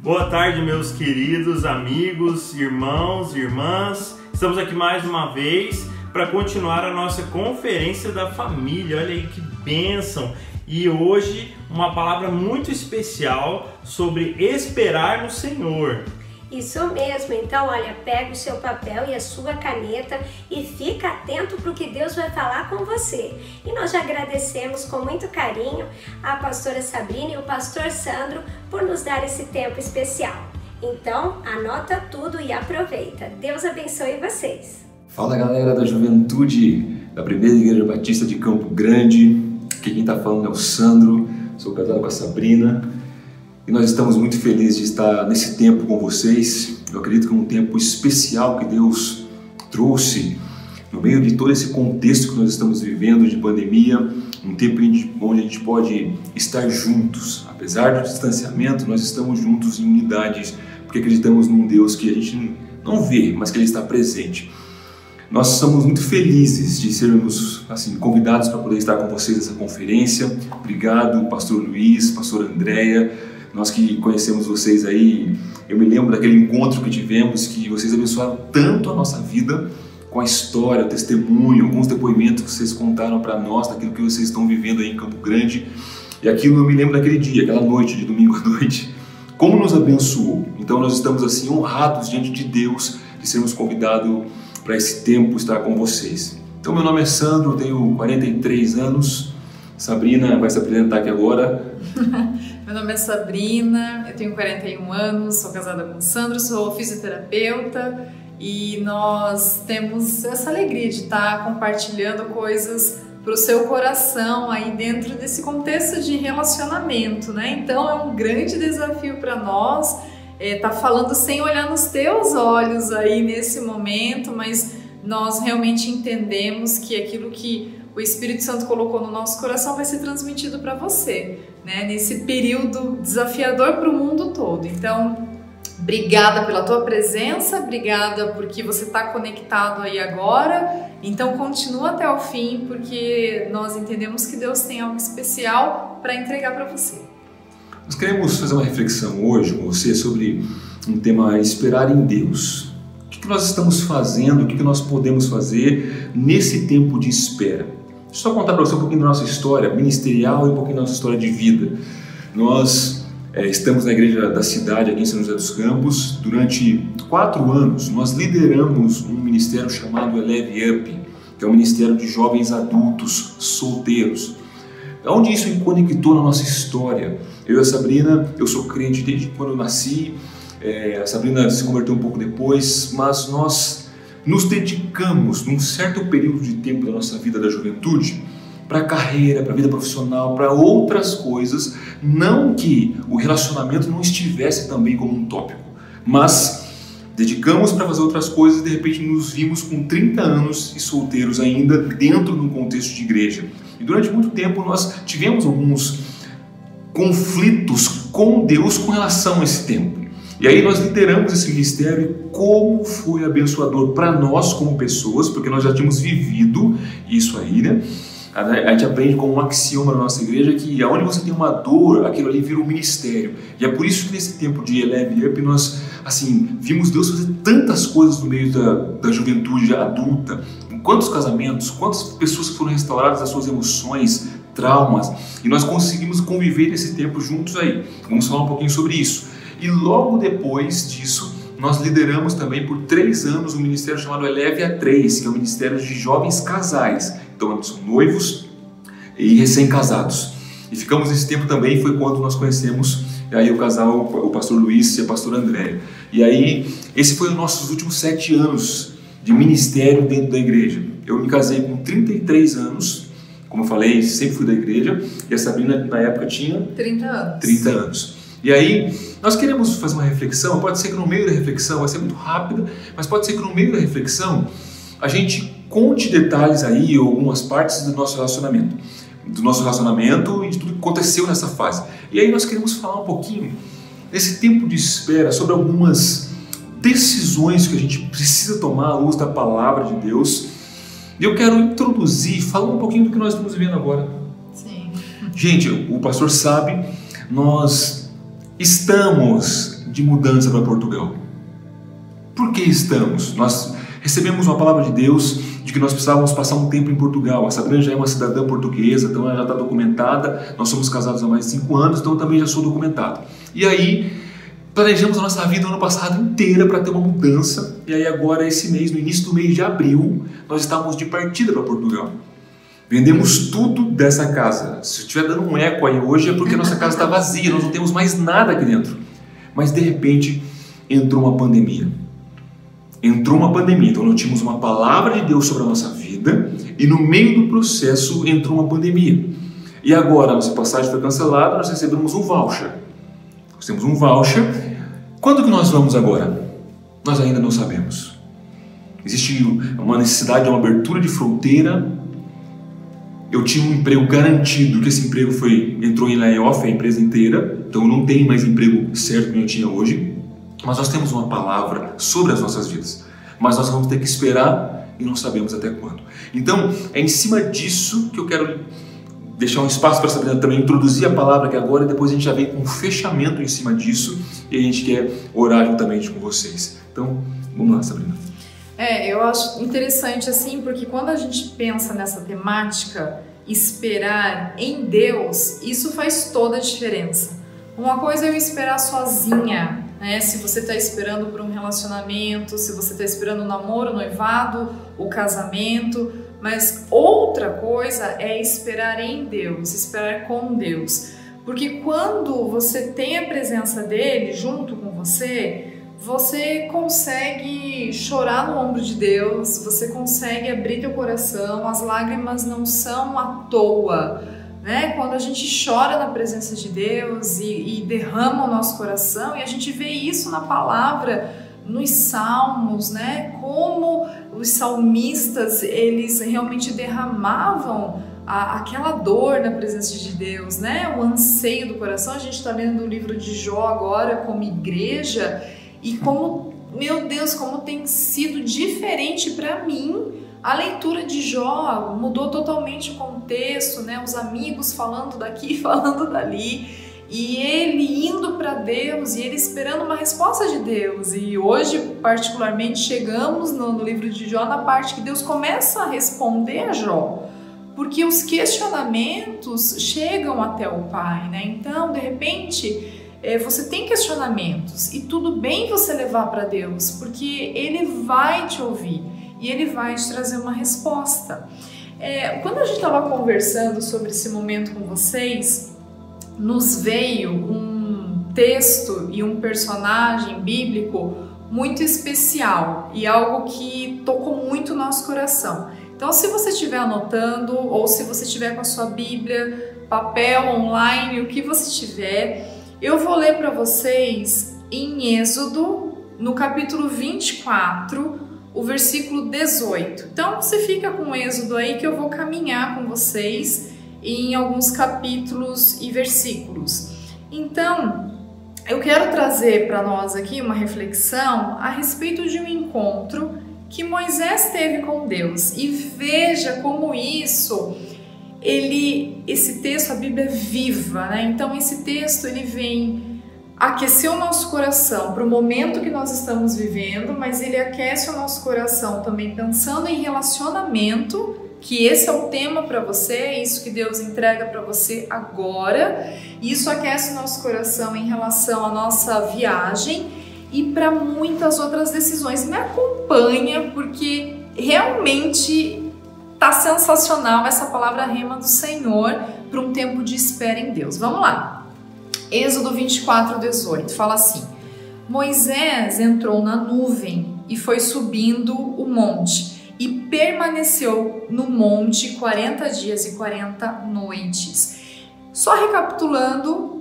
Boa tarde, meus queridos amigos, irmãos e irmãs. Estamos aqui mais uma vez para continuar a nossa conferência da família. Olha aí que bênção! E hoje uma palavra muito especial sobre esperar no Senhor. Isso mesmo, então olha, pega o seu papel e a sua caneta e fica atento para o que Deus vai falar com você. E nós já agradecemos com muito carinho a pastora Sabrina e o pastor Sandro por nos dar esse tempo especial. Então anota tudo e aproveita. Deus abençoe vocês. Fala galera da juventude da Primeira Igreja Batista de Campo Grande. Aqui quem está falando é o Sandro, sou casado com a Sabrina. E nós estamos muito felizes de estar nesse tempo com vocês. Eu acredito que é um tempo especial que Deus trouxe no meio de todo esse contexto que nós estamos vivendo de pandemia, um tempo onde a gente pode estar juntos. Apesar do distanciamento, nós estamos juntos em unidade, porque acreditamos num Deus que a gente não vê, mas que Ele está presente. Nós somos muito felizes de sermos convidados para poder estar com vocês nessa conferência. Obrigado, pastor Luiz, pastor Andréia. Nós que conhecemos vocês aí, eu me lembro daquele encontro que tivemos, que vocês abençoaram tanto a nossa vida com a história, o testemunho, alguns depoimentos que vocês contaram para nós, daquilo que vocês estão vivendo aí em Campo Grande. E aquilo eu me lembro daquele dia, aquela noite, de domingo à noite, como nos abençoou. Então nós estamos assim honrados diante de Deus de sermos convidados para esse tempo estar com vocês. Então meu nome é Sandro, tenho 43 anos, Sabrina vai se apresentar aqui agora. Meu nome é Sabrina, eu tenho 41 anos, sou casada com o Sandro, sou fisioterapeuta e nós temos essa alegria de estar compartilhando coisas para o seu coração aí dentro desse contexto de relacionamento, né? Então é um grande desafio para nós tá falando sem olhar nos teus olhos aí nesse momento, mas nós realmente entendemos que aquilo que o Espírito Santo colocou no nosso coração vai ser transmitido para você, né? Nesse período desafiador para o mundo todo. Então, obrigada pela tua presença, obrigada porque você está conectado aí agora. Então, continua até o fim, porque nós entendemos que Deus tem algo especial para entregar para você. Nós queremos fazer uma reflexão hoje com você sobre um tema: esperar em Deus. O que nós estamos fazendo, o que nós podemos fazer nesse tempo de espera? Deixa eu só contar para você um pouquinho da nossa história ministerial e um pouquinho da nossa história de vida. Nós estamos na igreja da cidade, aqui em São José dos Campos. Durante 4 anos, nós lideramos um ministério chamado Eleve Up, que é um ministério de jovens adultos solteiros. Onde isso me conectou na nossa história? Eu e a Sabrina, eu sou crente desde quando eu nasci, a Sabrina se converteu um pouco depois, mas nós nos dedicamos num certo período de tempo da nossa vida da juventude para a carreira, para a vida profissional, para outras coisas. Não que o relacionamento não estivesse também como um tópico, mas dedicamos para fazer outras coisas e de repente nos vimos com 30 anos e solteiros ainda dentro de um contexto de igreja. E durante muito tempo nós tivemos alguns conflitos com Deus com relação a esse tempo. E aí nós lideramos esse ministério e como foi abençoador para nós como pessoas, porque nós já tínhamos vivido isso aí, né? A gente aprende como um axioma na nossa igreja que aonde você tem uma dor, aquilo ali vira um ministério. E é por isso que nesse tempo de Eleve Up nós, vimos Deus fazer tantas coisas no meio da juventude adulta. Quantos casamentos, quantas pessoas que foram restauradas das suas emoções, traumas, e nós conseguimos conviver nesse tempo juntos aí. Vamos falar um pouquinho sobre isso. E logo depois disso, nós lideramos também por 3 anos um ministério chamado Eleve a 3, que é um ministério de jovens casais. Então, eles são noivos e recém-casados. E ficamos nesse tempo também, foi quando nós conhecemos aí o casal, o pastor Luiz e a pastora Andréia. E aí, esse foi os nossos últimos 7 anos de ministério dentro da igreja. Eu me casei com 33 anos, como eu falei, sempre fui da igreja, e a Sabrina na época tinha 30 anos. E aí, nós queremos fazer uma reflexão, pode ser que no meio da reflexão, vai ser muito rápida, mas pode ser que no meio da reflexão a gente conte detalhes aí, algumas partes do nosso relacionamento e de tudo que aconteceu nessa fase. E aí nós queremos falar um pouquinho, nesse tempo de espera, sobre algumas decisões que a gente precisa tomar à luz da palavra de Deus. E eu quero introduzir, falar um pouquinho do que nós estamos vivendo agora. Sim. Gente, o pastor sabe, nós estamos de mudança para Portugal? Por que estamos? Nós recebemos uma palavra de Deus de que nós precisávamos passar um tempo em Portugal. A Sabrina já é uma cidadã portuguesa, então ela já está documentada. Nós somos casados há mais de 5 anos, então eu também já sou documentado. E aí, planejamos a nossa vida o ano passado inteira para ter uma mudança. E aí agora, esse mês, no início do mês de abril, nós estávamos de partida para Portugal. Vendemos tudo dessa casa. Se estiver dando um eco aí hoje é porque a nossa casa está vazia, nós não temos mais nada aqui dentro. Mas de repente entrou uma pandemia. Então nós tínhamos uma palavra de Deus sobre a nossa vida e no meio do processo entrou uma pandemia. E agora a nossa passagem foi cancelada, nós recebemos um voucher. Nós temos um voucher. Quando que nós vamos agora? Nós ainda não sabemos. Existe uma necessidade de uma abertura de fronteira. Eu tinha um emprego garantido, que esse emprego entrou em layoff, a empresa inteira, então eu não tenho mais emprego certo que eu tinha hoje, mas nós temos uma palavra sobre as nossas vidas, mas nós vamos ter que esperar e não sabemos até quando. Então, é em cima disso que eu quero deixar um espaço para a Sabrina também introduzir a palavra aqui agora, e depois a gente já vem com um fechamento em cima disso, e a gente quer orar juntamente com vocês. Então, vamos lá, Sabrina. Eu acho interessante assim, porque quando a gente pensa nessa temática, esperar em Deus, isso faz toda a diferença. Uma coisa é eu esperar sozinha, né? Se você está esperando por um relacionamento, se você está esperando o namoro, o noivado, o casamento, mas outra coisa é esperar em Deus, esperar com Deus. Porque quando você tem a presença dele junto com você consegue chorar no ombro de Deus, você consegue abrir teu coração, as lágrimas não são à toa, né? Quando a gente chora na presença de Deus e derrama o nosso coração, e a gente vê isso na palavra, nos salmos, né? Como os salmistas, eles realmente derramavam aquela dor na presença de Deus, né? O anseio do coração. A gente está lendo o livro de Jó agora como igreja, e como, meu Deus, como tem sido diferente para mim a leitura de Jó. Mudou totalmente o contexto, né? Os amigos falando daqui, falando dali, e ele indo para Deus e ele esperando uma resposta de Deus. E hoje, particularmente, chegamos no livro de Jó na parte que Deus começa a responder a Jó, porque os questionamentos chegam até o Pai, né? Então, de repente, você tem questionamentos e tudo bem você levar para Deus, porque Ele vai te ouvir e Ele vai te trazer uma resposta. Quando a gente estava conversando sobre esse momento com vocês, nos veio um texto e um personagem bíblico muito especial e algo que tocou muito o nosso coração. Então, se você estiver anotando ou se você estiver com a sua Bíblia, papel, online, o que você tiver, eu vou ler para vocês em Êxodo, no capítulo 24, o versículo 18. Então, você fica com o Êxodo aí que eu vou caminhar com vocês em alguns capítulos e versículos. Então, eu quero trazer para nós aqui uma reflexão a respeito de um encontro que Moisés teve com Deus. E veja como esse texto, a Bíblia é viva, né? Então esse texto ele vem aquecer o nosso coração para o momento que nós estamos vivendo, mas ele aquece o nosso coração também pensando em relacionamento, que esse é o tema para você, é isso que Deus entrega para você agora. Isso aquece o nosso coração em relação à nossa viagem e para muitas outras decisões. Me acompanha, porque realmente tá sensacional essa palavra rema do Senhor para um tempo de espera em Deus. Vamos lá. Êxodo 24, 18 fala assim: Moisés entrou na nuvem e foi subindo o monte e permaneceu no monte 40 dias e 40 noites. Só recapitulando,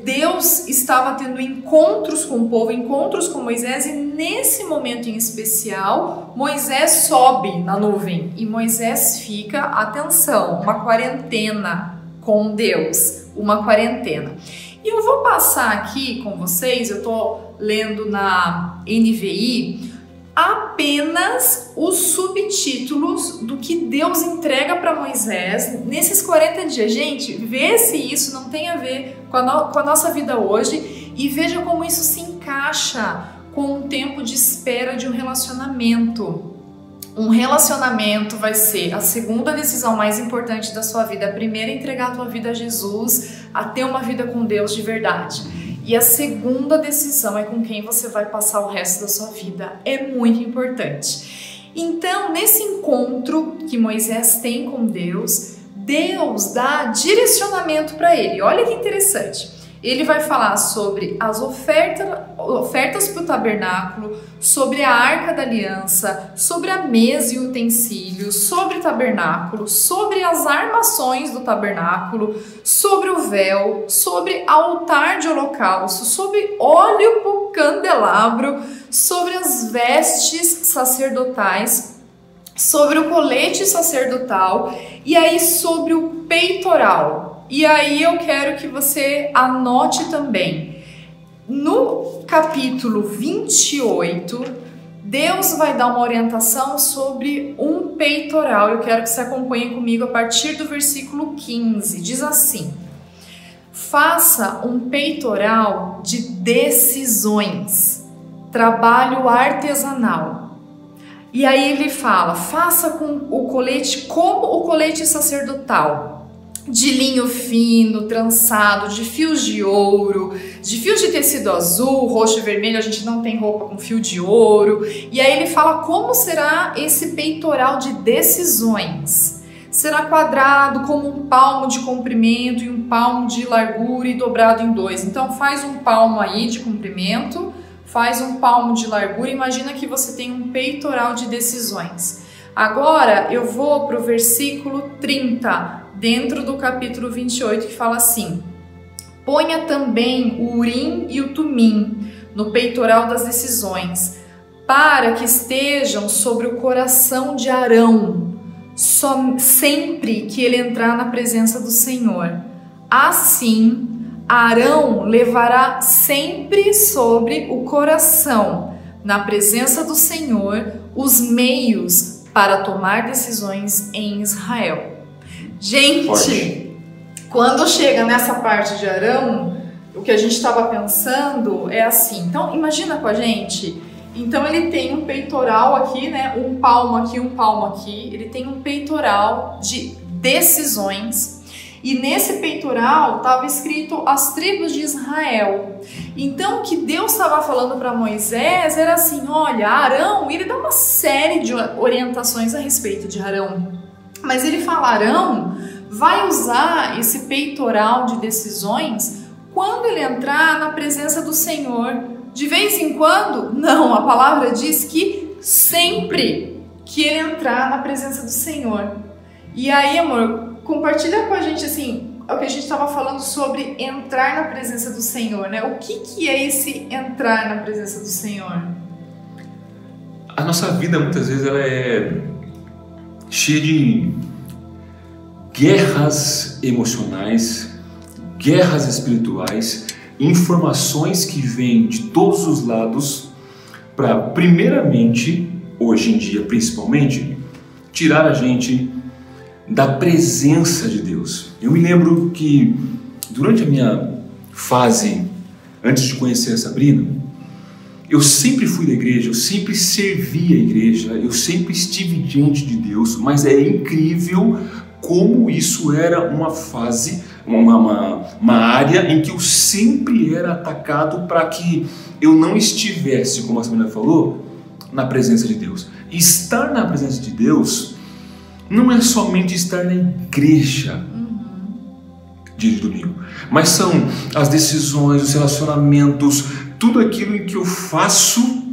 Deus estava tendo encontros com o povo, encontros com Moisés, e nesse momento em especial, Moisés sobe na nuvem e Moisés fica, atenção, uma quarentena com Deus, uma quarentena. E eu vou passar aqui com vocês, eu estou lendo na NVI, apenas os subtítulos do que Deus entrega para Moisés nesses 40 dias. Gente, vê se isso não tem a ver com a nossa vida hoje E veja como isso se encaixa com o tempo de espera de um relacionamento. Um relacionamento vai ser a segunda decisão mais importante da sua vida. A primeira é entregar a tua vida a Jesus, a ter uma vida com Deus de verdade. E a segunda decisão é com quem você vai passar o resto da sua vida. É muito importante. Então, nesse encontro que Moisés tem com Deus, Deus dá direcionamento para ele. Olha que interessante. Ele vai falar sobre as ofertas para o tabernáculo, sobre a arca da aliança, sobre a mesa e utensílios, sobre o tabernáculo, sobre as armações do tabernáculo, sobre o véu, sobre altar de holocausto, sobre óleo para o candelabro, sobre as vestes sacerdotais, sobre o colete sacerdotal e aí sobre o peitoral. E aí eu quero que você anote também. No capítulo 28, Deus vai dar uma orientação sobre um peitoral. Eu quero que você acompanhe comigo a partir do versículo 15. Diz assim: faça um peitoral de decisões, trabalho artesanal. E aí ele fala, faça com o colete como o colete sacerdotal, de linho fino, trançado, de fios de ouro, de fios de tecido azul, roxo e vermelho. A gente não tem roupa com fio de ouro. E aí ele fala como será esse peitoral de decisões. Será quadrado como um palmo de comprimento e um palmo de largura e dobrado em dois. Então faz um palmo aí de comprimento, faz um palmo de largura. Imagina que você tem um peitoral de decisões. Agora eu vou para o versículo 30, dentro do capítulo 28, que fala assim: ponha também o Urim e o Tumim no peitoral das decisões, para que estejam sobre o coração de Arão, sempre que ele entrar na presença do Senhor. Assim, Arão levará sempre sobre o coração, na presença do Senhor, os meios para tomar decisões em Israel. Gente, quando chega nessa parte de Arão, o que a gente estava pensando é assim. Então, imagina com a gente. Então, ele tem um peitoral aqui, né? Um palmo aqui, um palmo aqui. Ele tem um peitoral de decisões. E nesse peitoral estava escrito as tribos de Israel. Então, o que Deus estava falando para Moisés era assim: olha, Arão, ele dá uma série de orientações a respeito de Arão. Mas ele fala, Arão vai usar esse peitoral de decisões quando ele entrar na presença do Senhor. De vez em quando? Não, a palavra diz que sempre que ele entrar na presença do Senhor. E aí, amor, compartilha com a gente assim, o que a gente estava falando sobre entrar na presença do Senhor, né? O que é esse entrar na presença do Senhor? A nossa vida muitas vezes ela é cheia de guerras emocionais, guerras espirituais, informações que vêm de todos os lados para, primeiramente, hoje em dia principalmente, tirar a gente da presença de Deus. Eu me lembro que durante a minha fase, antes de conhecer a Sabrina, eu sempre fui da igreja, eu sempre servi a igreja, eu sempre estive diante de Deus, mas é incrível como isso era uma fase, uma área em que eu sempre era atacado para que eu não estivesse, como a Sabrina falou, na presença de Deus. E estar na presença de Deus não é somente estar na igreja dia de domingo, mas são as decisões, os relacionamentos, tudo aquilo em que eu faço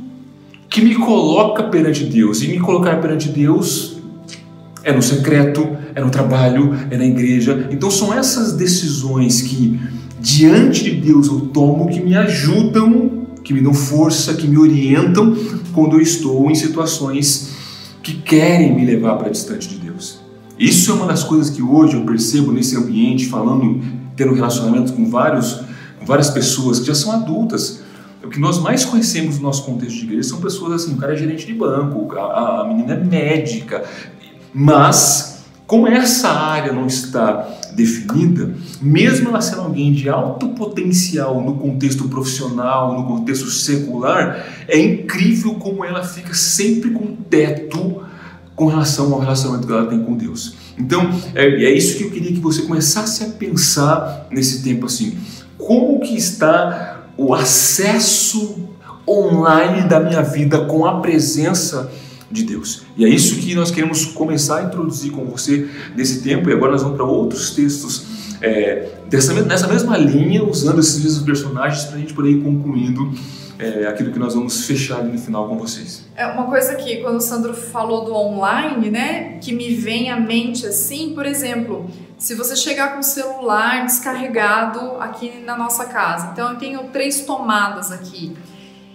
que me coloca perante Deus. E me colocar perante Deus é no secreto, é no trabalho, é na igreja. Então são essas decisões que diante de Deus eu tomo que me ajudam, que me dão força, que me orientam quando eu estou em situações que querem me levar para distante de Deus. Isso é uma das coisas que hoje eu percebo nesse ambiente, falando, tendo relacionamento com várias pessoas que já são adultas. O que nós mais conhecemos no nosso contexto de igreja são pessoas assim, o cara é gerente de banco, a menina é médica, mas Como essa área não está definida, mesmo ela sendo alguém de alto potencial no contexto profissional, no contexto secular, é incrível como ela fica sempre com teto com relação ao relacionamento que ela tem com Deus. Então, é isso que eu queria que você começasse a pensar nesse tempo assim. Como que está o acesso online da minha vida com a presença de Deus? E é isso que nós queremos começar a introduzir com você nesse tempo. E agora nós vamos para outros textos nessa mesma linha, usando esses mesmos personagens para a gente poder ir concluindo aquilo que nós vamos fechar ali no final com vocês. É uma coisa que, quando o Sandro falou do online, né, que me vem à mente assim, por exemplo, se você chegar com o celular descarregado aqui na nossa casa, então eu tenho 3 tomadas aqui,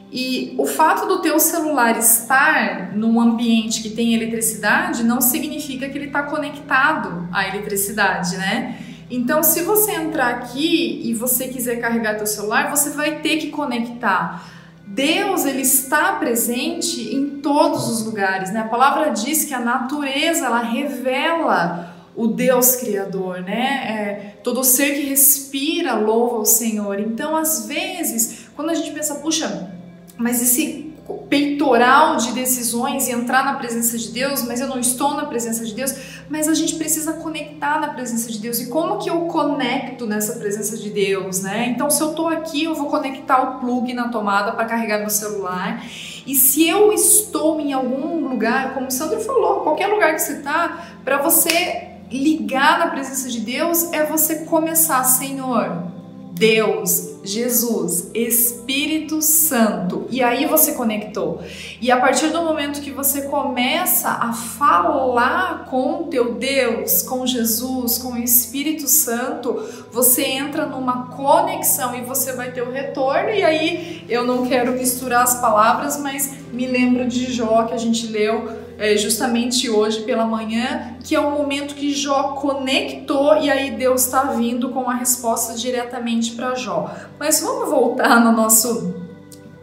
e o fato do teu celular estar num ambiente que tem eletricidade não significa que ele está conectado à eletricidade, né? Então, se você entrar aqui e você quiser carregar teu celular, você vai ter que conectar. Deus, ele está presente em todos os lugares, né? A palavra diz que a natureza, ela revela o Deus Criador, né? Todo ser que respira louva o Senhor. Então, às vezes, quando a gente pensa, puxa, mas esse peitoral de decisões e entrar na presença de Deus, mas eu não estou na presença de Deus, mas a gente precisa conectar na presença de Deus. E como que eu conecto nessa presença de Deus, né? Então, se eu estou aqui, eu vou conectar o plug na tomada para carregar meu celular. E se eu estou em algum lugar, como o Sandro falou, qualquer lugar que você está, para você ligar na presença de Deus, é você começar, Senhor, Deus, Jesus, Espírito Santo, e aí você conectou. E a partir do momento que você começa a falar com teu Deus, com Jesus, com o Espírito Santo, você entra numa conexão e você vai ter o retorno. E aí eu não quero misturar as palavras, mas me lembro de Jó, que a gente leu justamente hoje pela manhã, que é o momento que Jó conectou e aí Deus está vindo com a resposta diretamente para Jó. Mas vamos voltar no nosso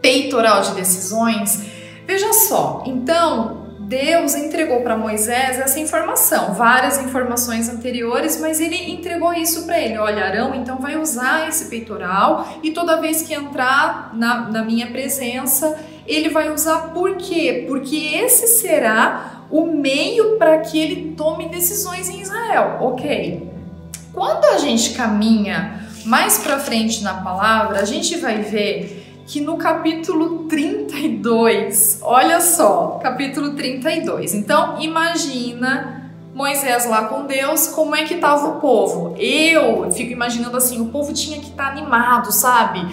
peitoral de decisões. Veja só, então Deus entregou para Moisés essa informação, várias informações anteriores, mas ele entregou isso para ele. Olha, Arão, então vai usar esse peitoral e toda vez que entrar na minha presença, ele vai usar. Por quê? Porque esse será o meio para que ele tome decisões em Israel. Ok. Quando a gente caminha mais para frente na palavra, a gente vai ver que no capítulo 32, olha só, capítulo 32. Então, imagina Moisés lá com Deus, como é que estava o povo? Eu fico imaginando assim, o povo tinha que estar animado, sabe?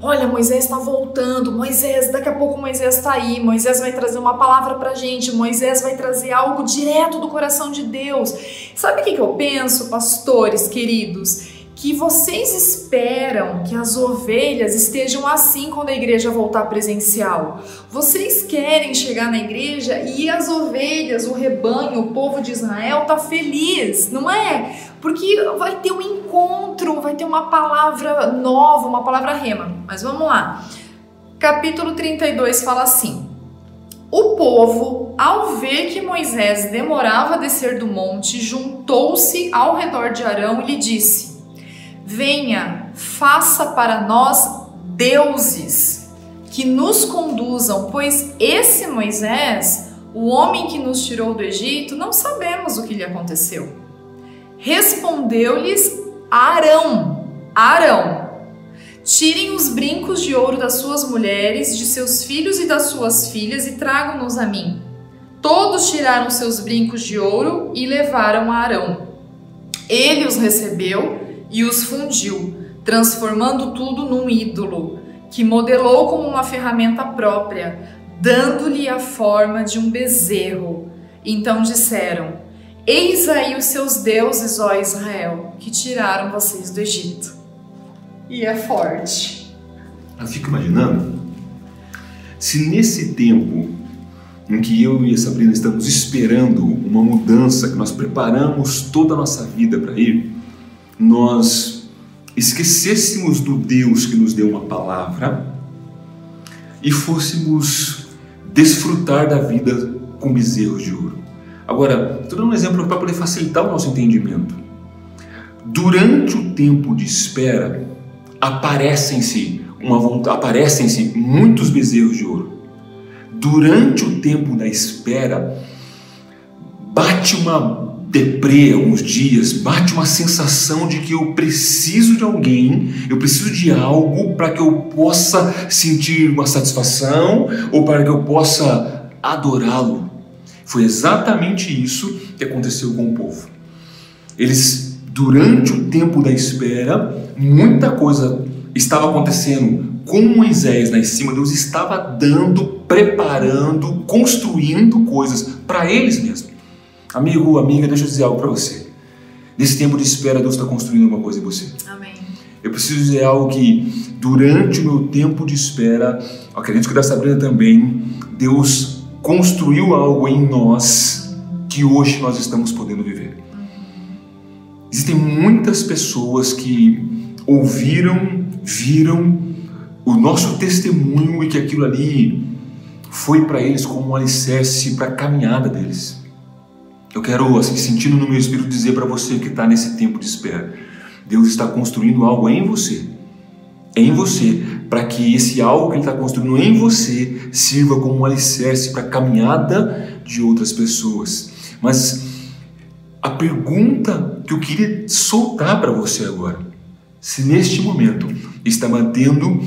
Olha, Moisés está voltando, Moisés, daqui a pouco Moisés está aí, Moisés vai trazer uma palavra pra gente, Moisés vai trazer algo direto do coração de Deus. Sabe o que eu penso, pastores queridos? Que vocês esperam que as ovelhas estejam assim quando a igreja voltar presencial. Vocês querem chegar na igreja e as ovelhas, o rebanho, o povo de Israel tá feliz, não é? Porque vai ter um encontro, vai ter uma palavra nova, uma palavra rema. Mas vamos lá. Capítulo 32 fala assim: o povo, ao ver que Moisés demorava a descer do monte, juntou-se ao redor de Arão e lhe disse: venha, faça para nós deuses que nos conduzam, pois esse Moisés, o homem que nos tirou do Egito, não sabemos o que lhe aconteceu. Respondeu-lhes Arão: tirem os brincos de ouro das suas mulheres, de seus filhos e das suas filhas e tragam-nos a mim. Todos tiraram seus brincos de ouro e levaram a Arão. Ele os recebeu e os fundiu, transformando tudo num ídolo, que modelou como uma ferramenta própria, dando-lhe a forma de um bezerro. Então disseram: eis aí os seus deuses, ó Israel, que tiraram vocês do Egito. E é forte. Eu fico imaginando, se nesse tempo em que eu e a Sabrina estamos esperando uma mudança, que nós preparamos toda a nossa vida para ir, nós esquecêssemos do Deus que nos deu uma palavra e fôssemos desfrutar da vida com bezerros de ouro. Agora, estou dando um exemplo para poder facilitar o nosso entendimento. Durante o tempo de espera, aparecem-se muitos bezerros de ouro. Durante o tempo da espera, bate uma deprê alguns dias, bate uma sensação de que eu preciso de alguém, eu preciso de algo para que eu possa sentir uma satisfação ou para que eu possa adorá-lo. Foi exatamente isso que aconteceu com o povo. Eles, durante o tempo da espera, muita coisa estava acontecendo com Moisés lá em cima. Deus estava dando, preparando, construindo coisas para eles mesmos. Amigo, amiga, deixa eu dizer algo para você. Nesse tempo de espera, Deus está construindo alguma coisa em você. Amém. Eu preciso dizer algo que, durante o meu tempo de espera, acredito que da Sabrina também, Deus construiu algo em nós que hoje nós estamos podendo viver. Existem muitas pessoas que ouviram, viram o nosso testemunho e que aquilo ali foi para eles como um alicerce para a caminhada deles. Eu quero, assim, sentindo no meu espírito, dizer para você que está nesse tempo de espera, Deus está construindo algo em você, para que esse algo que Ele está construindo em você sirva como um alicerce para a caminhada de outras pessoas. Mas a pergunta que eu queria soltar para você agora, se neste momento está mantendo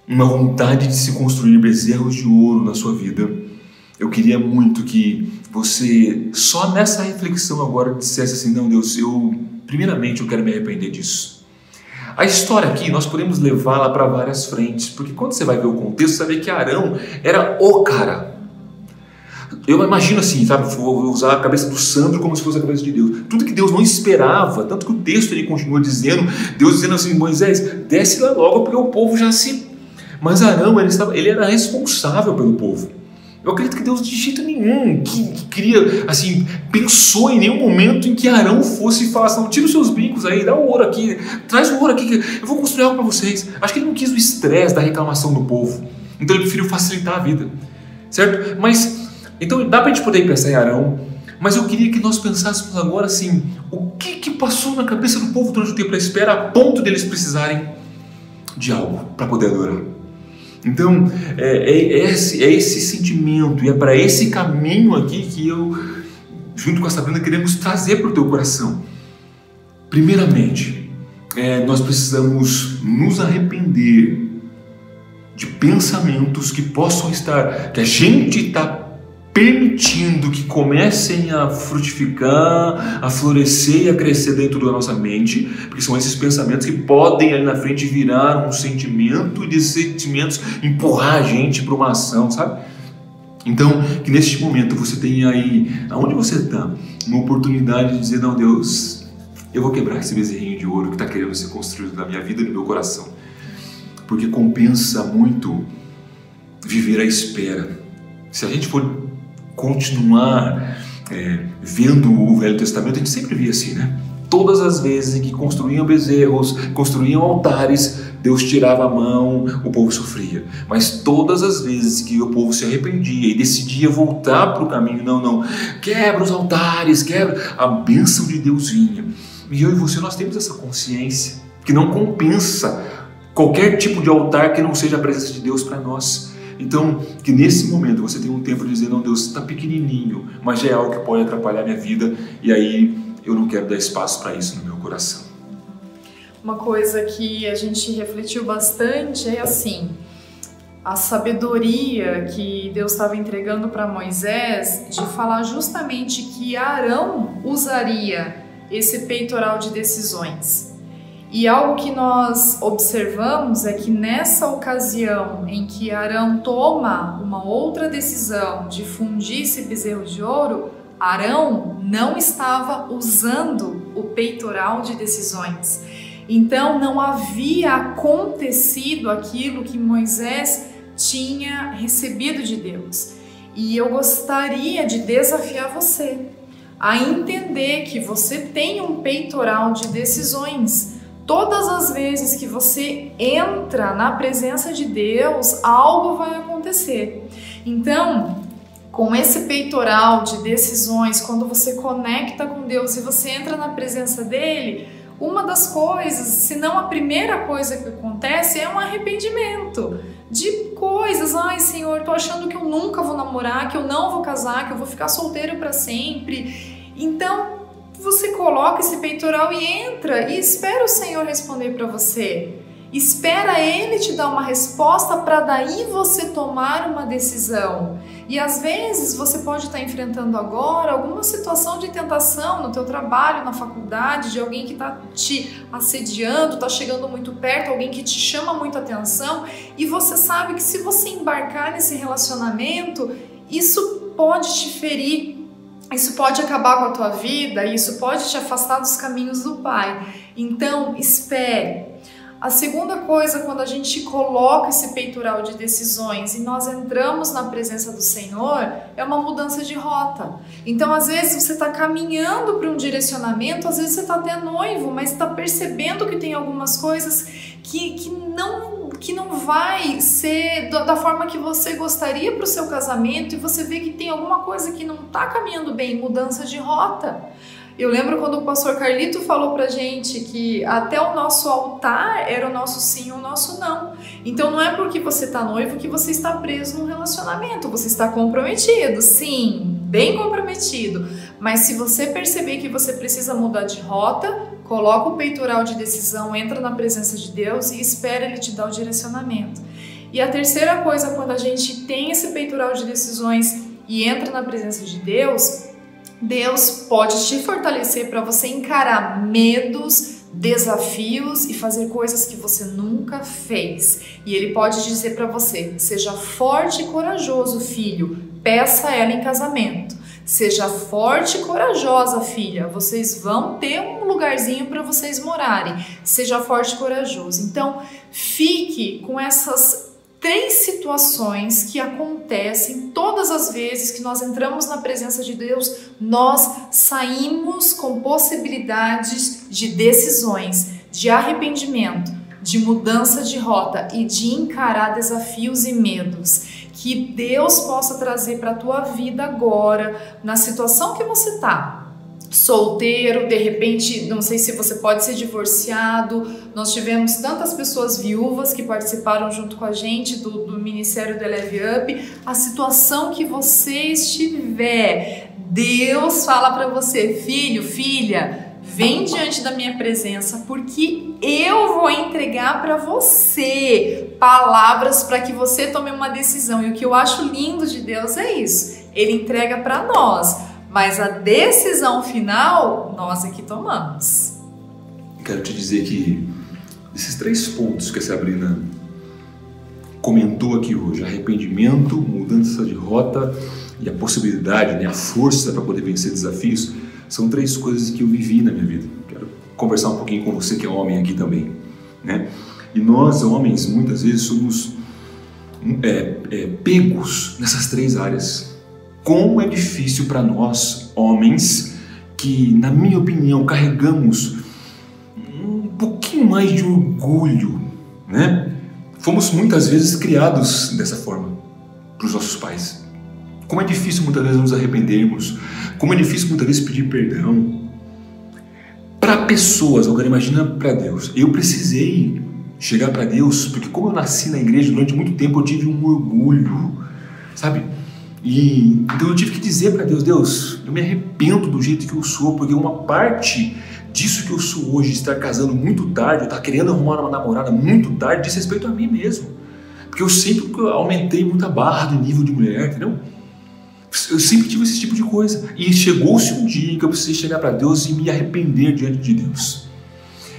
uma vontade de se construir bezerros de ouro na sua vida, eu queria muito que você, só nessa reflexão agora, dissesse assim: não, Deus, primeiramente eu quero me arrepender disso. A história aqui, nós podemos levá-la para várias frentes, porque quando você vai ver o contexto, você vai ver que Arão era o cara. Eu imagino assim, sabe, vou usar a cabeça do Sandro como se fosse a cabeça de Deus. Tudo que Deus não esperava, tanto que o texto ele continua dizendo, Deus dizendo assim: Moisés, desce lá logo porque o povo já se... Mas Arão, ele era responsável pelo povo. Eu acredito que Deus de jeito nenhum que queria, assim, pensou em nenhum momento em que Arão fosse e falasse: não, tira os seus brincos aí, dá o ouro aqui, traz o ouro aqui, que eu vou construir algo para vocês. Acho que ele não quis o estresse da reclamação do povo, então ele preferiu facilitar a vida, certo? Mas, então dá para a gente poder pensar em Arão, mas eu queria que nós pensássemos agora assim: o que passou na cabeça do povo durante o tempo da espera a ponto deles precisarem de algo para poder adorar? Então, é esse sentimento e é para esse caminho aqui que eu, junto com a Sabrina, queremos trazer para o teu coração. Primeiramente, nós precisamos nos arrepender de pensamentos que possam estar, que a gente está permitindo que comecem a frutificar, a florescer e a crescer dentro da nossa mente, porque são esses pensamentos que podem ali na frente virar um sentimento e desses sentimentos empurrar a gente para uma ação, sabe? Então, que neste momento você tenha aí, aonde você está, uma oportunidade de dizer: não, Deus, eu vou quebrar esse bezerrinho de ouro que está querendo ser construído na minha vida e no meu coração, porque compensa muito viver a espera. Se a gente for continuar vendo o Velho Testamento, a gente sempre via assim, né? Todas as vezes em que construíam bezerros, construíam altares, Deus tirava a mão, o povo sofria. Mas todas as vezes que o povo se arrependia e decidia voltar para o caminho, não, quebra os altares, quebra, a bênção de Deus vinha. E eu e você, nós temos essa consciência que não compensa qualquer tipo de altar que não seja a presença de Deus para nós. Então, que nesse momento você tenha um tempo de dizer: não, Deus, está pequenininho, mas já é algo que pode atrapalhar a minha vida, e aí eu não quero dar espaço para isso no meu coração. Uma coisa que a gente refletiu bastante é assim, a sabedoria que Deus estava entregando para Moisés de falar justamente que Arão usaria esse peitoral de decisões. E algo que nós observamos é que nessa ocasião em que Arão toma uma outra decisão de fundir esse bezerro de ouro, Arão não estava usando o peitoral de decisões. Então não havia acontecido aquilo que Moisés tinha recebido de Deus. E eu gostaria de desafiar você a entender que você tem um peitoral de decisões. Todas as vezes que você entra na presença de Deus, algo vai acontecer. Então, com esse peitoral de decisões, quando você conecta com Deus e você entra na presença dele, uma das coisas, se não a primeira coisa que acontece, é um arrependimento de coisas. Ai, Senhor, tô achando que eu nunca vou namorar, que eu não vou casar, que eu vou ficar solteiro para sempre. Então, você coloca esse peitoral e entra e espera o Senhor responder para você. Espera Ele te dar uma resposta para daí você tomar uma decisão. E às vezes você pode estar enfrentando agora alguma situação de tentação no teu trabalho, na faculdade, de alguém que está te assediando, está chegando muito perto, alguém que te chama muita atenção, e você sabe que se você embarcar nesse relacionamento, isso pode te ferir, isso pode acabar com a tua vida, isso pode te afastar dos caminhos do Pai. Então, espere. A segunda coisa, quando a gente coloca esse peitoral de decisões e nós entramos na presença do Senhor, é uma mudança de rota. Então, às vezes, você está caminhando para um direcionamento, às vezes você está até noivo, mas está percebendo que tem algumas coisas que não vai ser da forma que você gostaria para o seu casamento, e você vê que tem alguma coisa que não está caminhando bem, mudança de rota. Eu lembro quando o pastor Carlito falou pra gente que até o nosso altar era o nosso sim ou o nosso não. Então não é porque você tá noivo que você está preso num relacionamento, você está comprometido, sim, bem comprometido. Mas se você perceber que você precisa mudar de rota, coloca o peitoral de decisão, entra na presença de Deus e espera Ele te dar o direcionamento. E a terceira coisa, quando a gente tem esse peitoral de decisões e entra na presença de Deus, Deus pode te fortalecer para você encarar medos, desafios e fazer coisas que você nunca fez. E Ele pode dizer para você: seja forte e corajoso, filho, peça ela em casamento. Seja forte e corajosa, filha, vocês vão ter um lugarzinho para vocês morarem. Seja forte e corajoso. Então, fique com essas 3 situações que acontecem todas as vezes que nós entramos na presença de Deus. Nós saímos com possibilidades de decisões, de arrependimento, de mudança de rota e de encarar desafios e medos. Que Deus possa trazer para a tua vida agora, na situação que você está. Solteiro, de repente, não sei se você pode ser divorciado. Nós tivemos tantas pessoas viúvas que participaram junto com a gente do Ministério do Eleve Up. A situação que você estiver, Deus fala para você: filho, filha, vem diante da minha presença, porque eu vou entregar para você palavras para que você tome uma decisão. E o que eu acho lindo de Deus é isso, Ele entrega para nós, mas a decisão final, nós é que tomamos. Quero te dizer que esses 3 pontos que a Sabrina comentou aqui hoje, arrependimento, mudança de rota e a possibilidade, né, a força para poder vencer desafios, são 3 coisas que eu vivi na minha vida. Quero conversar um pouquinho com você que é homem aqui também, né? E nós, homens, muitas vezes somos pegos nessas 3 áreas. Como é difícil para nós, homens, que, na minha opinião, carregamos um pouquinho mais de orgulho, né? Fomos muitas vezes criados dessa forma para os nossos pais. Como é difícil muitas vezes nos arrependermos, como é difícil muitas vezes pedir perdão. Para pessoas, agora imagina para Deus. Eu precisei chegar para Deus, porque como eu nasci na igreja durante muito tempo, eu tive um orgulho, sabe? E então eu tive que dizer para Deus: Deus, eu me arrependo do jeito que eu sou, porque uma parte disso que eu sou hoje, de estar casando muito tarde, eu estar querendo arrumar uma namorada muito tarde, diz respeito a mim mesmo. Porque eu sempre aumentei muito a barra do nível de mulher, entendeu? Eu sempre tive esse tipo de coisa. E chegou-se um dia em que eu precisei chegar para Deus e me arrepender diante de Deus.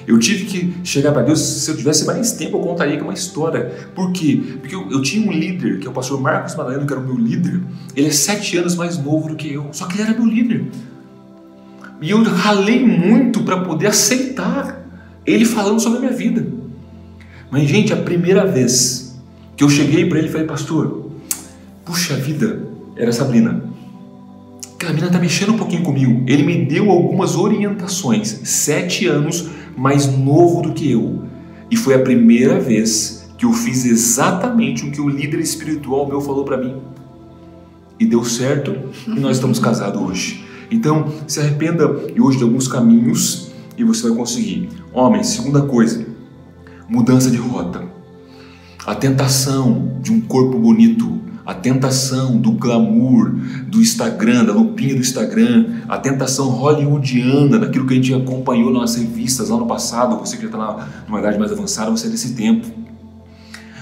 Eu tive que chegar para Deus. Se eu tivesse mais tempo, eu contaria aqui uma história. Por quê? Porque eu tinha um líder, que é o pastor Marcos Madaleno, que era o meu líder. Ele é 7 anos mais novo do que eu, só que ele era meu líder. E eu ralei muito para poder aceitar ele falando sobre a minha vida. Mas, gente, a primeira vez que eu cheguei para ele e falei: pastor, puxa vida, era a Sabrina. Aquela menina tá mexendo um pouquinho comigo. Ele me deu algumas orientações. 7 anos mais novo do que eu. E foi a primeira vez que eu fiz exatamente o que o líder espiritual meu falou para mim. e deu certo e nós estamos casados hoje. Então, se arrependa hoje de alguns caminhos e você vai conseguir. Homens, segunda coisa, mudança de rota. A tentação de um corpo bonito, a tentação do glamour do Instagram, da lupinha do Instagram, a tentação hollywoodiana, daquilo que a gente acompanhou nas revistas lá no passado. Você que já está numa idade mais avançada, você é desse tempo.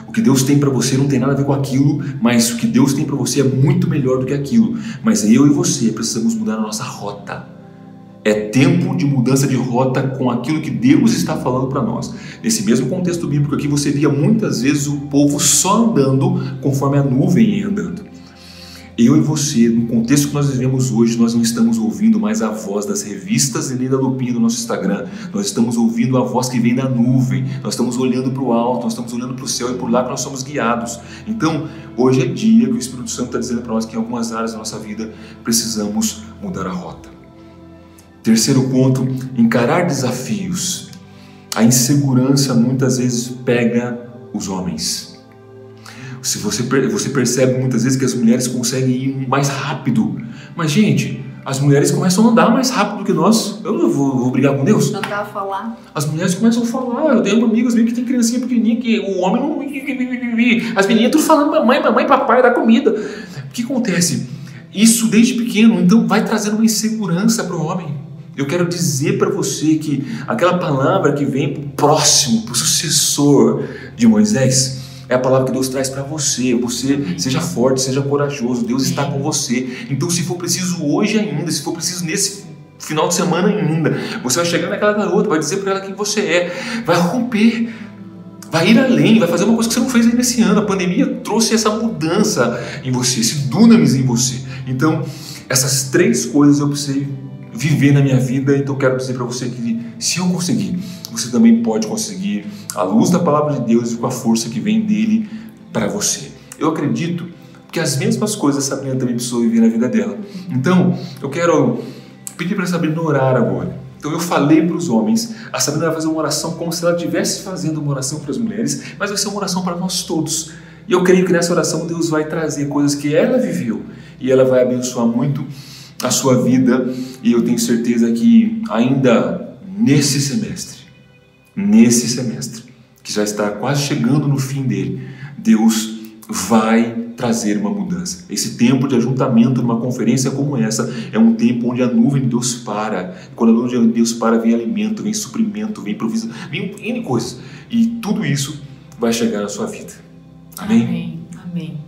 O que Deus tem para você não tem nada a ver com aquilo, mas o que Deus tem para você é muito melhor do que aquilo. Mas eu e você precisamos mudar a nossa rota. É tempo de mudança de rota com aquilo que Deus está falando para nós. Nesse mesmo contexto bíblico aqui, você via muitas vezes o povo só andando conforme a nuvem ia andando. Eu e você, no contexto que nós vivemos hoje, nós não estamos ouvindo mais a voz das revistas e nem da lupinha do nosso Instagram. Nós estamos ouvindo a voz que vem da nuvem. Nós estamos olhando para o alto, nós estamos olhando para o céu e por lá que nós somos guiados. Então, hoje é dia que o Espírito Santo está dizendo para nós que em algumas áreas da nossa vida precisamos mudar a rota. Terceiro ponto, encarar desafios. A insegurança muitas vezes pega os homens. Se você percebe muitas vezes que as mulheres conseguem ir mais rápido. Mas, gente, as mulheres começam a andar mais rápido do que nós. Eu não vou brigar com Deus. Andar a falar. As mulheres começam a falar. Eu tenho amigas meio que tem criancinha pequenininha que o homem não... As meninas tudo falando mamãe, papai, dá comida. O que acontece? Isso desde pequeno, então vai trazendo uma insegurança para o homem. Eu quero dizer para você que aquela palavra que vem para o próximo, para o sucessor de Moisés, é a palavra que Deus traz para você. Você seja forte, seja corajoso, Deus está com você. Então, se for preciso hoje ainda, se for preciso nesse final de semana ainda, você vai chegar naquela garota, vai dizer para ela quem você é, vai romper, vai ir além, vai fazer uma coisa que você não fez ainda esse ano. A pandemia trouxe essa mudança em você, esse dunamis em você. Então, essas três coisas eu precisei viver na minha vida, então quero dizer para você que se eu conseguir, você também pode conseguir à luz da palavra de Deus e com a força que vem dele para você. Eu acredito que as mesmas coisas a Sabrina também precisou viver na vida dela. Então, eu quero pedir para a Sabrina orar agora. Então eu falei para os homens, a Sabrina vai fazer uma oração como se ela estivesse fazendo uma oração para as mulheres, mas vai ser uma oração para nós todos. E eu creio que nessa oração Deus vai trazer coisas que ela viveu e ela vai abençoar muito a sua vida, e eu tenho certeza que ainda nesse semestre, que já está quase chegando no fim dele, Deus vai trazer uma mudança. Esse tempo de ajuntamento numa conferência como essa é um tempo onde a nuvem de Deus para. Quando a nuvem de Deus para, vem alimento, vem suprimento, vem provisão, vem N coisas. E tudo isso vai chegar na sua vida. Amém? Amém. Amém.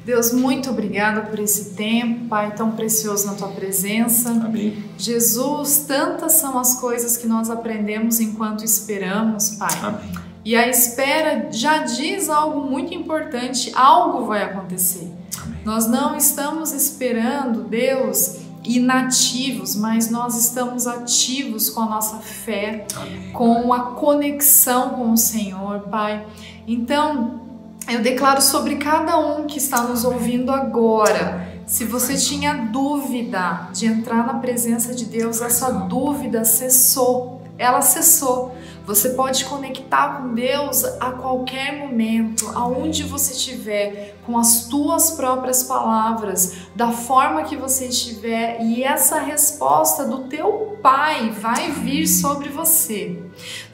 Deus, muito obrigada por esse tempo, Pai, tão precioso na Tua presença. Amém. Jesus, tantas são as coisas que nós aprendemos enquanto esperamos, Pai. Amém. E a espera já diz algo muito importante, algo vai acontecer. Amém. Nós não estamos esperando, Deus, inativos, mas nós estamos ativos com a nossa fé, Amém. Com a conexão com o Senhor, Pai. Então, eu declaro sobre cada um que está nos ouvindo agora, se você tinha dúvida de entrar na presença de Deus, essa dúvida cessou, ela cessou. Você pode conectar com Deus a qualquer momento, aonde você estiver, com as tuas próprias palavras, da forma que você estiver, e essa resposta do teu Pai vai vir sobre você.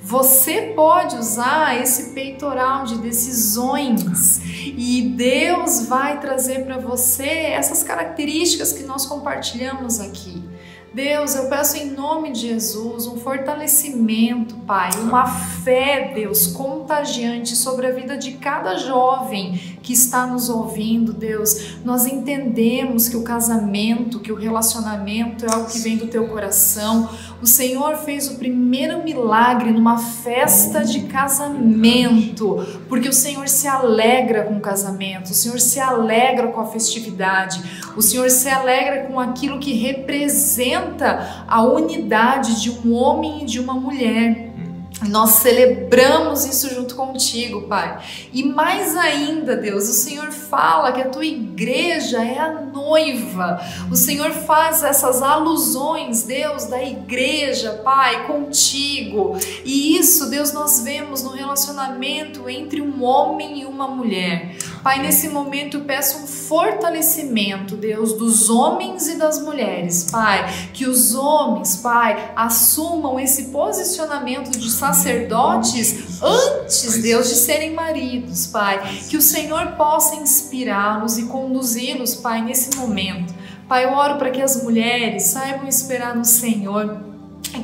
Você pode usar esse peitoral de decisões e Deus vai trazer para você essas características que nós compartilhamos aqui. Deus, eu peço em nome de Jesus um fortalecimento, Pai, uma fé, Deus, contagiante sobre a vida de cada jovem que está nos ouvindo, Deus. Nós entendemos que o casamento, que o relacionamento é algo que vem do teu coração. O Senhor fez o primeiro milagre numa festa de casamento, porque o Senhor se alegra com o casamento, o Senhor se alegra com a festividade, o Senhor se alegra com aquilo que representa a unidade de um homem e de uma mulher. Nós celebramos isso junto contigo, Pai. E mais ainda, Deus, o Senhor fala que a tua igreja é a noiva. O Senhor faz essas alusões, Deus, da igreja, Pai, contigo. E isso, Deus, nós vemos no relacionamento entre um homem e uma mulher. Pai, nesse momento eu peço um fortalecimento, Deus, dos homens e das mulheres, Pai. Que os homens, Pai, assumam esse posicionamento de sacerdotes antes, Deus, de serem maridos, Pai. Que o Senhor possa inspirá-los e conduzi-los, Pai, nesse momento. Pai, eu oro para que as mulheres saibam esperar no Senhor.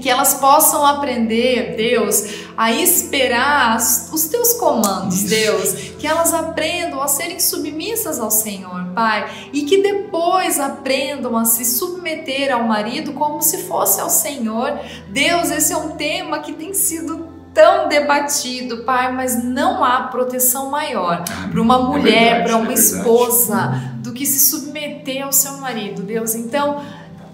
Que elas possam aprender, Deus, a esperar os teus comandos, Deus. Que elas aprendam a serem submissas ao Senhor, Pai. E que depois aprendam a se submeter ao marido como se fosse ao Senhor. Deus, esse é um tema que tem sido tão debatido, Pai, mas não há proteção maior para uma mulher, para uma esposa, do que se submeter ao seu marido, Deus. Então,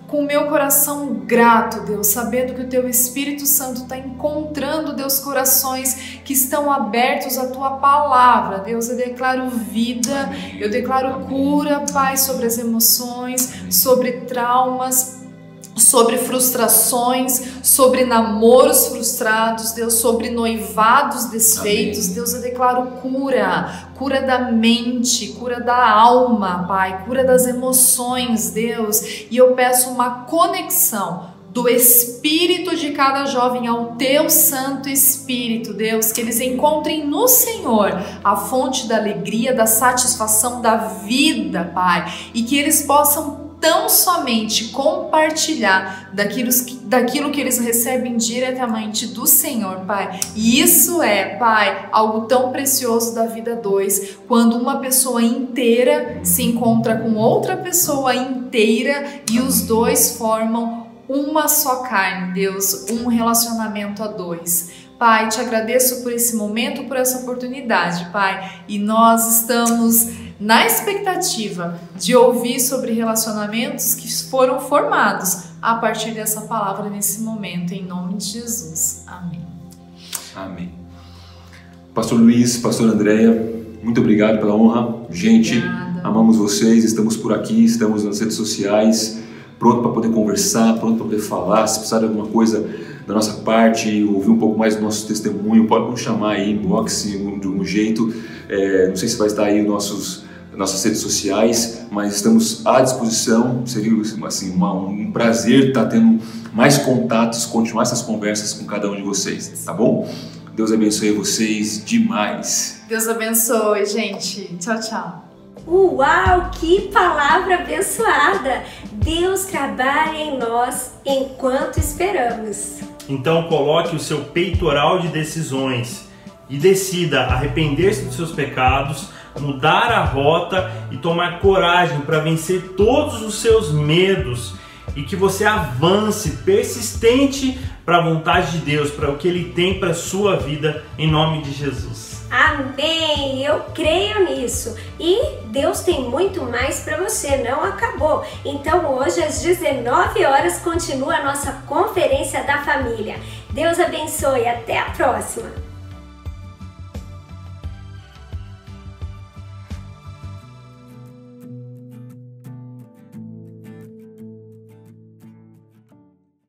com o meu coração grato, Deus, sabendo que o Teu Espírito Santo está encontrando, Deus, corações que estão abertos à Tua Palavra, Deus, eu declaro vida, eu declaro cura, Pai, sobre as emoções, sobre traumas, sobre frustrações, sobre namoros frustrados, Deus, sobre noivados desfeitos. Amém. Deus, eu declaro cura da mente, cura da alma, Pai, cura das emoções, Deus, e eu peço uma conexão do Espírito de cada jovem ao Teu Santo Espírito, Deus, que eles encontrem no Senhor a fonte da alegria, da satisfação, da vida, Pai, e que eles possam tão somente compartilhar daquilo que eles recebem diretamente do Senhor, Pai. E isso é, Pai, algo tão precioso da vida 2, quando uma pessoa inteira se encontra com outra pessoa inteira e os dois formam uma só carne, Deus, um relacionamento a 2. Pai, te agradeço por esse momento, por essa oportunidade, Pai, e nós estamos na expectativa de ouvir sobre relacionamentos que foram formados a partir dessa palavra nesse momento, em nome de Jesus. Amém. Amém. Pastor Luiz, Pastor Andréia, muito obrigado pela honra. Gente, amamos vocês, estamos por aqui, estamos nas redes sociais, pronto para poder conversar, pronto para poder falar. Se precisar de alguma coisa da nossa parte, ouvir um pouco mais do nosso testemunho, pode nos chamar aí, inbox, de um jeito. Não sei se vai estar aí nossas redes sociais, mas estamos à disposição. Seria assim, um prazer estar tendo mais contatos, continuar essas conversas com cada um de vocês, tá bom? Deus abençoe vocês demais. Deus abençoe, gente. Tchau, tchau. Uau, que palavra abençoada! Deus trabalha em nós enquanto esperamos. Então coloque o seu peitoral de decisões e decida arrepender-se dos seus pecados, mudar a rota e tomar coragem para vencer todos os seus medos, e que você avance persistente para a vontade de Deus, para o que Ele tem para a sua vida, em nome de Jesus. Amém! Eu creio nisso. E Deus tem muito mais para você, não acabou. Então hoje às 19 horas continua a nossa Conferência da Família. Deus abençoe, até a próxima!